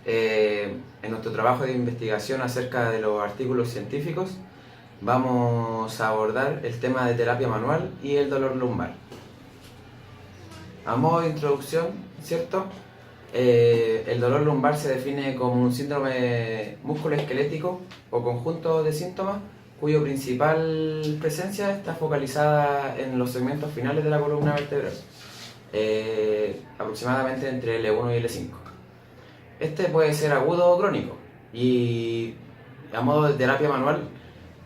En nuestro trabajo de investigación acerca de los artículos científicos vamos a abordar el tema de terapia manual y el dolor lumbar. A modo de introducción, ¿cierto? El dolor lumbar se define como un síndrome musculoesquelético o conjunto de síntomas cuyo principal presencia está focalizada en los segmentos finales de la columna vertebral, aproximadamente entre el L1 y el L5. Este puede ser agudo o crónico, y a modo de terapia manual,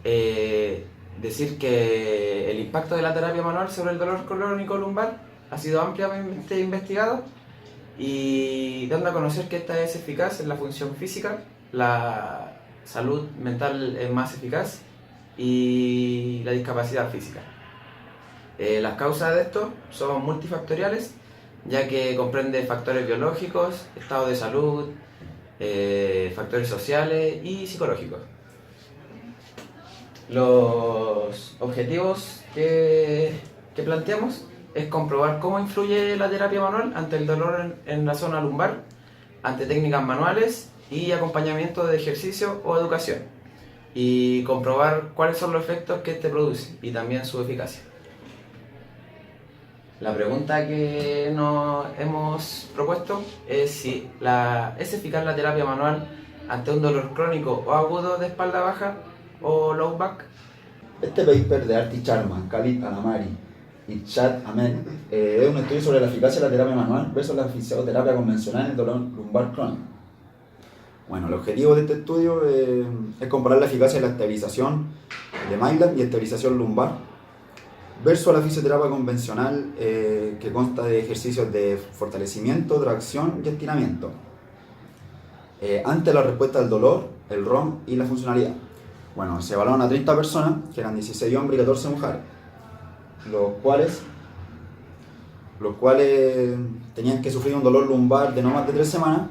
decir que el impacto de la terapia manual sobre el dolor crónico lumbar ha sido ampliamente investigado y dando a conocer que esta es eficaz en la función física, la salud mental es más eficaz y la discapacidad física. Las causas de esto son multifactoriales, ya que comprende factores biológicos, estado de salud, factores sociales y psicológicos. Los objetivos que planteamos es comprobar cómo influye la terapia manual ante el dolor en la zona lumbar, ante técnicas manuales y acompañamiento de ejercicio o educación, y comprobar cuáles son los efectos que este produce y también su eficacia. La pregunta que nos hemos propuesto es si es eficaz la terapia manual ante un dolor crónico o agudo de espalda baja o low back. Este paper de Arti Sharma, Khalid Alamari y Chad Ahmed es un estudio sobre la eficacia de la terapia manual versus la fisioterapia convencional en el dolor lumbar crónico. Bueno, el objetivo de este estudio es comparar la eficacia de la estabilización de Maitland y estabilización lumbar versus la fisioterapia convencional, que consta de ejercicios de fortalecimiento, tracción y estiramiento, ante la respuesta al dolor, el ROM y la funcionalidad. Bueno, se evaluaron a 30 personas, que eran 16 hombres y 14 mujeres, los cuales tenían que sufrir un dolor lumbar de no más de 3 semanas,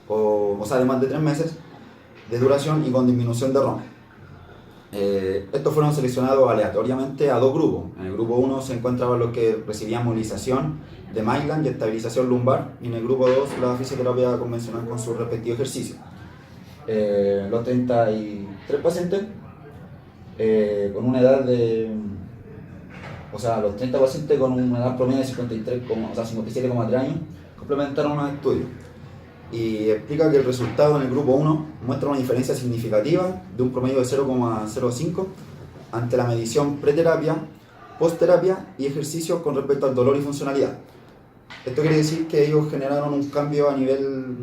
o sea, de más de 3 meses de duración y con disminución de ROM. Estos fueron seleccionados aleatoriamente a 2 grupos. En el grupo 1 se encontraban los que recibían movilización de Maitland y estabilización lumbar, y en el grupo 2 la fisioterapia convencional con su respectivo ejercicio. Los 33 pacientes con una edad los 30 pacientes con una edad promedio de 57,3 años complementaron los estudios, y explica que el resultado en el grupo 1 muestra una diferencia significativa de un promedio de 0,05 ante la medición preterapia, postterapia y ejercicio con respecto al dolor y funcionalidad. Esto quiere decir que ellos generaron un cambio a nivel,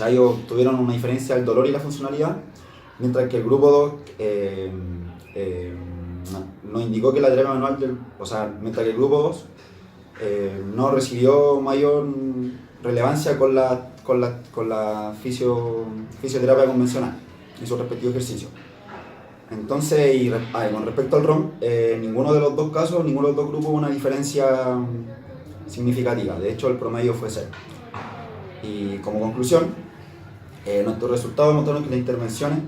ellos tuvieron una diferencia del dolor y la funcionalidad, mientras que el grupo 2 nos indicó que la terapia manual, mientras que el grupo 2 no recibió mayor relevancia con la fisioterapia convencional y su respectivo ejercicio. Entonces, con respecto al ROM, ninguno de los dos grupos hubo una diferencia significativa. De hecho, el promedio fue 0. Y como conclusión, nuestros resultados mostraron que las intervenciones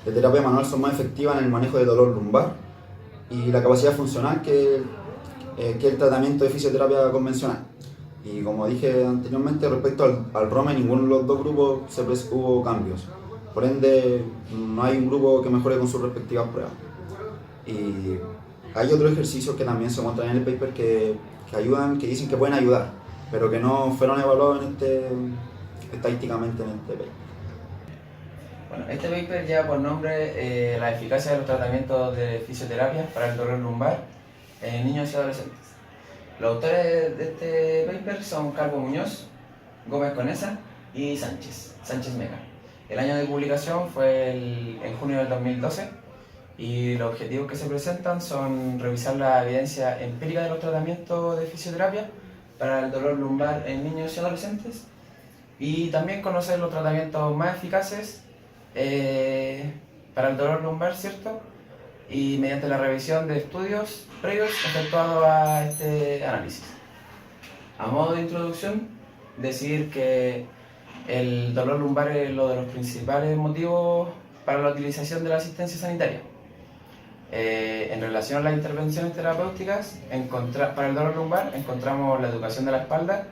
de terapia manual son más efectivas en el manejo de dolor lumbar y la capacidad funcional que el tratamiento de fisioterapia convencional. Y como dije anteriormente, respecto al ROM, en ninguno de los dos grupos hubo cambios. Por ende, no hay un grupo que mejore con sus respectivas pruebas. Y hay otros ejercicios que también se muestran en el paper que dicen que pueden ayudar, pero que no fueron evaluados estadísticamente en este paper. Bueno, este paper lleva por nombre la eficacia de los tratamientos de fisioterapia para el dolor lumbar en niños y adolescentes. Los autores de este paper son Calvo Muñoz, Gómez Conesa y Sánchez Mega. El año de publicación fue en junio del 2012, y los objetivos que se presentan son revisar la evidencia empírica de los tratamientos de fisioterapia para el dolor lumbar en niños y adolescentes, y también conocer los tratamientos más eficaces para el dolor lumbar, ¿cierto? Y mediante la revisión de estudios previos efectuados a este análisis. A modo de introducción, decir que el dolor lumbar es uno de los principales motivos para la utilización de la asistencia sanitaria. En relación a las intervenciones terapéuticas, para el dolor lumbar encontramos la educación de la espalda,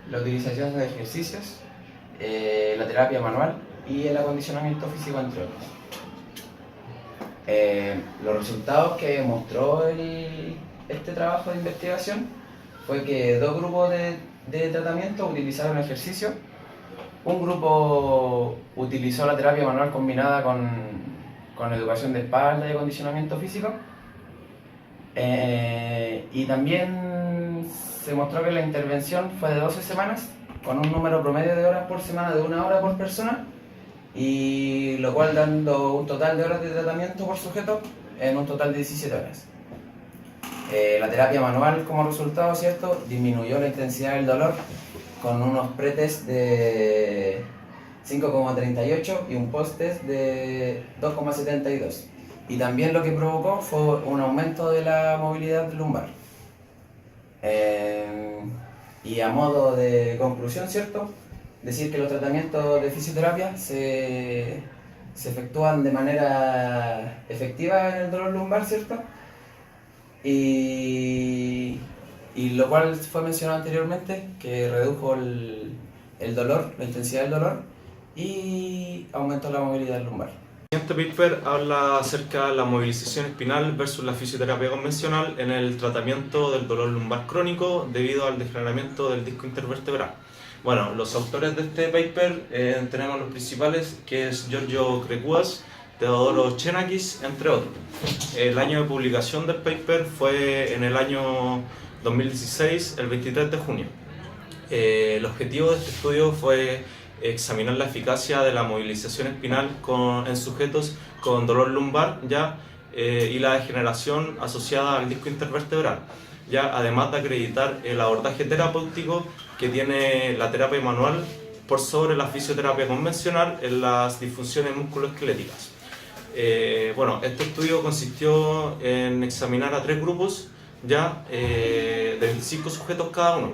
la utilización de ejercicios, la terapia manual y el acondicionamiento físico, entre otros. Los resultados que mostró este trabajo de investigación fue que 2 grupos de tratamiento utilizaron ejercicio. Un grupo utilizó la terapia manual combinada con educación de espalda y acondicionamiento físico. Y también se mostró que la intervención fue de 12 semanas, con un número promedio de horas por semana de 1 hora por persona, y lo cual dando un total de horas de tratamiento por sujeto en un total de 17 horas. La terapia manual como resultado, ¿cierto?, disminuyó la intensidad del dolor con unos pretest de 5,38 y un post-test de 2,72. Y también lo que provocó fue un aumento de la movilidad lumbar. Y a modo de conclusión, ¿cierto?, decir que los tratamientos de fisioterapia se efectúan de manera efectiva en el dolor lumbar, ¿cierto? Y lo cual fue mencionado anteriormente, que redujo el dolor, la intensidad del dolor, y aumentó la movilidad lumbar. El siguiente paper habla acerca de la movilización espinal versus la fisioterapia convencional en el tratamiento del dolor lumbar crónico debido al degeneramiento del disco intervertebral. Bueno, los autores de este paper tenemos los principales, que es Giorgio Crekuas, Teodoro Chenakis, entre otros. El año de publicación del paper fue en el año 2016, el 23 de junio. El objetivo de este estudio fue examinar la eficacia de la movilización espinal en sujetos con dolor lumbar y la degeneración asociada al disco intervertebral, además de acreditar el abordaje terapéutico que tiene la terapia manual por sobre la fisioterapia convencional en las disfunciones musculoesqueléticas. Este estudio consistió en examinar a 3 grupos de 25 sujetos cada uno.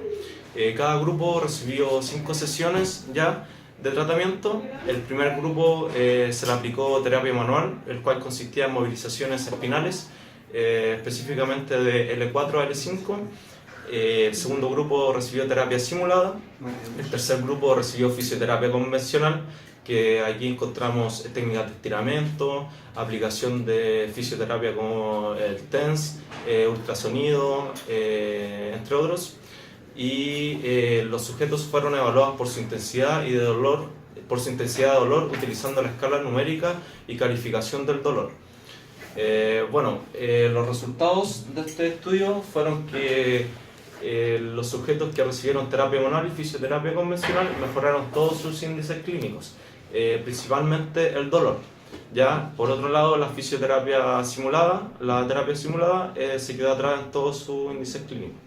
Cada grupo recibió 5 sesiones de tratamiento. El primer grupo se le aplicó terapia manual, el cual consistía en movilizaciones espinales, específicamente de L4 a L5. El segundo grupo recibió terapia simulada. El tercer grupo recibió fisioterapia convencional, que aquí encontramos técnicas de estiramiento, aplicación de fisioterapia como el TENS, ultrasonido, entre otros. Y los sujetos fueron evaluados por su intensidad de dolor utilizando la escala numérica y calificación del dolor. Los resultados de este estudio fueron que los sujetos que recibieron terapia manual y fisioterapia convencional mejoraron todos sus índices clínicos, principalmente el dolor. Por otro lado, la terapia simulada se quedó atrás en todos sus índices clínicos.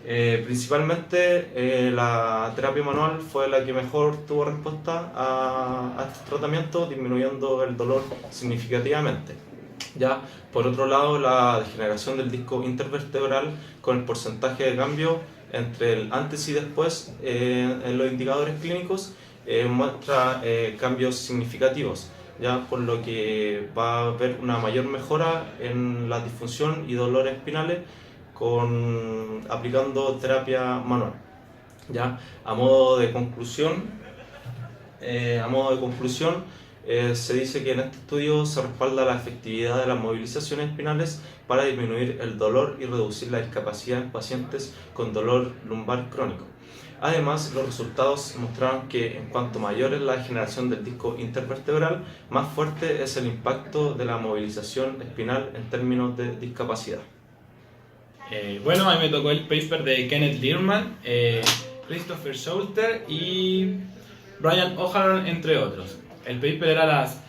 Principalmente la terapia manual fue la que mejor tuvo respuesta a este tratamiento, disminuyendo el dolor significativamente. Por otro lado, la degeneración del disco intervertebral con el porcentaje de cambio entre el antes y después en los indicadores clínicos muestra cambios significativos, por lo que va a haber una mayor mejora en la disfunción y dolores espinales aplicando terapia manual. A modo de conclusión, se dice que en este estudio se respalda la efectividad de las movilizaciones espinales para disminuir el dolor y reducir la discapacidad en pacientes con dolor lumbar crónico. Además, los resultados mostraron que en cuanto mayor es la degeneración del disco intervertebral, más fuerte es el impacto de la movilización espinal en términos de discapacidad. A mí me tocó el paper de Kenneth Learman, Christopher Schulter y Brian O'Halloran, entre otros. El paper era las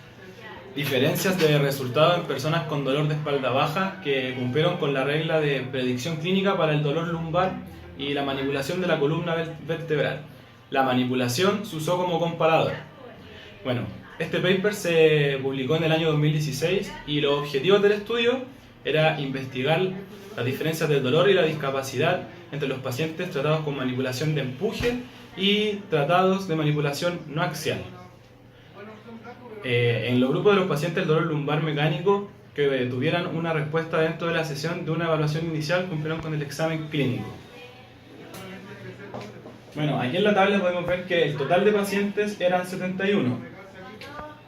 diferencias de resultados en personas con dolor de espalda baja que cumplieron con la regla de predicción clínica para el dolor lumbar y la manipulación de la columna vertebral. La manipulación se usó como comparador. Este paper se publicó en el año 2016 y los objetivos del estudio era investigar las diferencias del dolor y la discapacidad entre los pacientes tratados con manipulación de empuje y tratados de manipulación no axial. En los grupos de los pacientes del dolor lumbar mecánico que tuvieran una respuesta dentro de la sesión de una evaluación inicial cumplieron con el examen clínico. Bueno, aquí en la tabla podemos ver que el total de pacientes eran 71.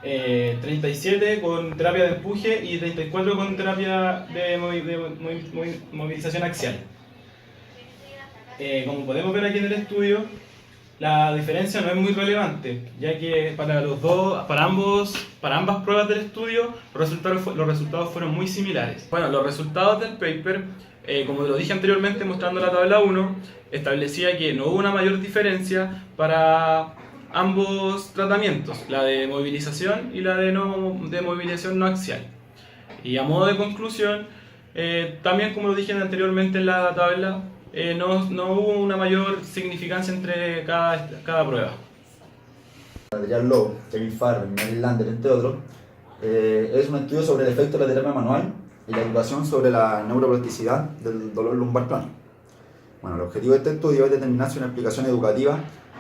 37 con terapia de empuje y 34 con terapia de movilización axial. Como podemos ver aquí en el estudio, la diferencia no es muy relevante, ya que para ambas pruebas del estudio los resultados fueron muy similares. Bueno, los resultados del paper, como lo dije anteriormente mostrando la tabla 1, establecía que no hubo una mayor diferencia para ambos tratamientos, la de movilización y la de movilización no axial. Y a modo de conclusión, también como lo dije anteriormente en la tabla, no hubo una mayor significancia entre cada prueba. Adrian Lowe, Kevin Farrell, Mary Lander, entre otros, es un estudio sobre el efecto de la terapia manual y la educación sobre la neuroplasticidad del dolor lumbar crónico. Bueno, el objetivo de este estudio es determinar si una explicación educativa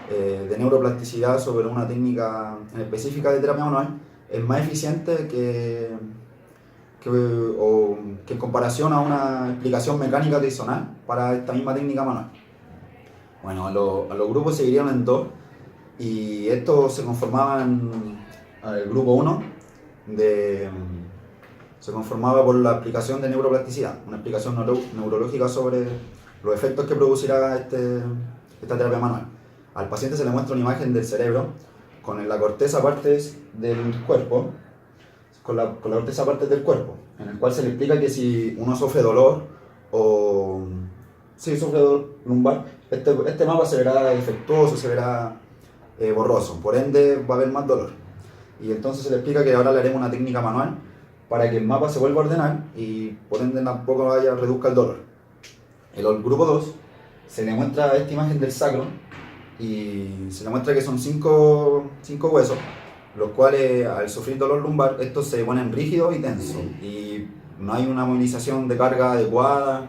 de neuroplasticidad sobre una técnica en específica de terapia manual es más eficiente que en comparación a una explicación mecánica tradicional para esta misma técnica manual. Bueno, a los grupos se dividieron en dos y estos se conformaban, el grupo 1 se conformaba por la explicación de neuroplasticidad, una explicación neurológica sobre los efectos que producirá esta terapia manual. Al paciente se le muestra una imagen del cerebro con la corteza partes del cuerpo, con la corteza partes del cuerpo, en el cual se le explica que si uno sufre dolor sufre dolor lumbar, este mapa se verá defectuoso, se verá borroso, por ende va a haber más dolor. Y entonces se le explica que ahora le haremos una técnica manual para que el mapa se vuelva a ordenar y por ende tampoco reduzca el dolor. En el grupo 2 se le muestra esta imagen del sacro y se le muestra que son 5 huesos, los cuales al sufrir dolor lumbar estos se ponen rígidos y tensos y no hay una movilización de carga adecuada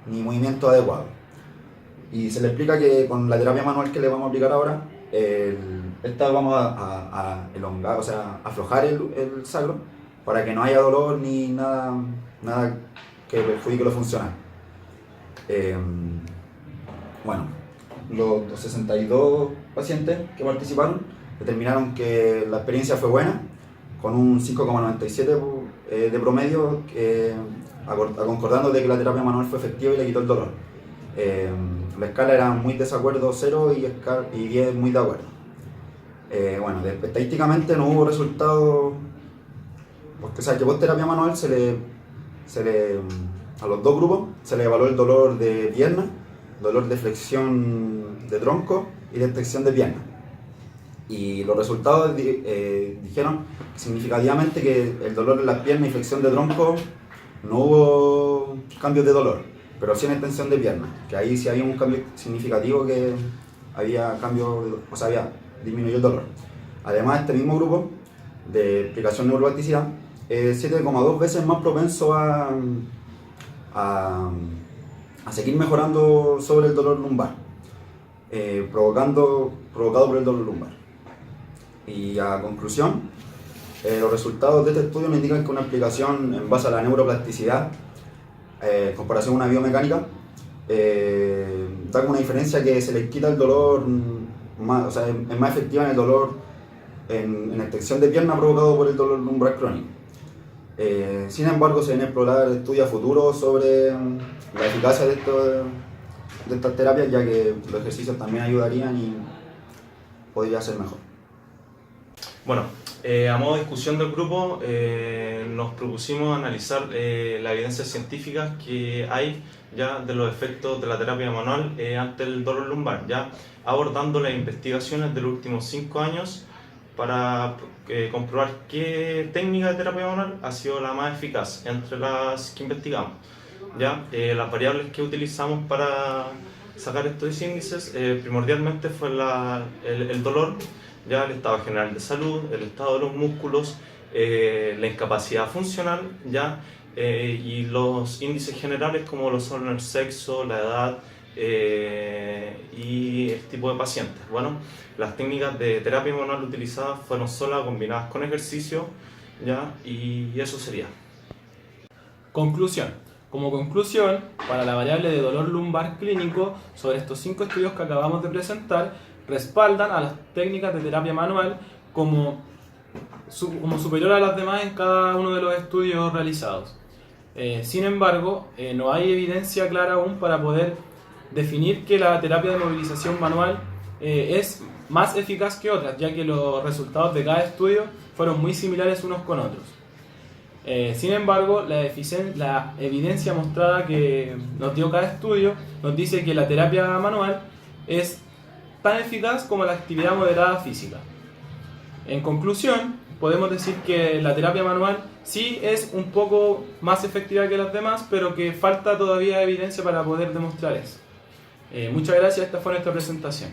ni movimiento adecuado. Y se le explica que con la terapia manual que le vamos a aplicar ahora, vamos a elongar, o sea, aflojar el sacro para que no haya dolor ni nada que perjudique lo funcional. Bueno, los 62 pacientes que participaron determinaron que la experiencia fue buena, con un 5,97 de promedio, concordando de que la terapia manual fue efectiva y le quitó el dolor. La escala era muy desacuerdo 0 y 10 muy de acuerdo. Bueno, estadísticamente no hubo resultados, porque que post terapia manual a los dos grupos se le evaluó el dolor de pierna, dolor de flexión de tronco y de extensión de pierna. Y los resultados dijeron significativamente que el dolor en las piernas y flexión de tronco no hubo cambios de dolor, pero sí en extensión de pierna, que ahí sí había un cambio significativo, que había disminuyó el dolor. Además, este mismo grupo de explicación neuroplasticidad es 7,2 veces más propenso a seguir mejorando sobre el dolor lumbar, provocado por el dolor lumbar. Y a conclusión, los resultados de este estudio nos indican que una explicación en base a la neuroplasticidad, en comparación a una biomecánica, da como una diferencia que se le quita el dolor, es más efectiva en el dolor en extensión de pierna provocado por el dolor lumbar crónico. Sin embargo, se deben explorar estudios a futuro sobre la eficacia de estas terapias, ya que los ejercicios también ayudarían y podría ser mejor. Bueno, a modo de discusión del grupo, nos propusimos analizar las evidencias científicas que hay ya de los efectos de la terapia manual ante el dolor lumbar, ya abordando las investigaciones de los últimos 5 años para comprobar qué técnica de terapia manual ha sido la más eficaz entre las que investigamos. ¿Ya? Las variables que utilizamos para sacar estos índices primordialmente fue el dolor, ya el estado general de salud, el estado de los músculos, la incapacidad funcional, ya, y los índices generales como lo son el sexo, la edad y el tipo de pacientes. Bueno, las técnicas de terapia manual utilizadas fueron solas combinadas con ejercicio, ya, y eso sería. Conclusión. Como conclusión, para la variable de dolor lumbar clínico, sobre estos 5 estudios que acabamos de presentar, respaldan a las técnicas de terapia manual como superior a las demás en cada uno de los estudios realizados. Sin embargo, no hay evidencia clara aún para poder definir que la terapia de movilización manual es más eficaz que otras, ya que los resultados de cada estudio fueron muy similares unos con otros. Sin embargo, la evidencia mostrada que nos dio cada estudio nos dice que la terapia manual es tan eficaz como la actividad moderada física. En conclusión, podemos decir que la terapia manual sí es un poco más efectiva que las demás, pero que falta todavía evidencia para poder demostrar eso. Muchas gracias, esta fue nuestra presentación.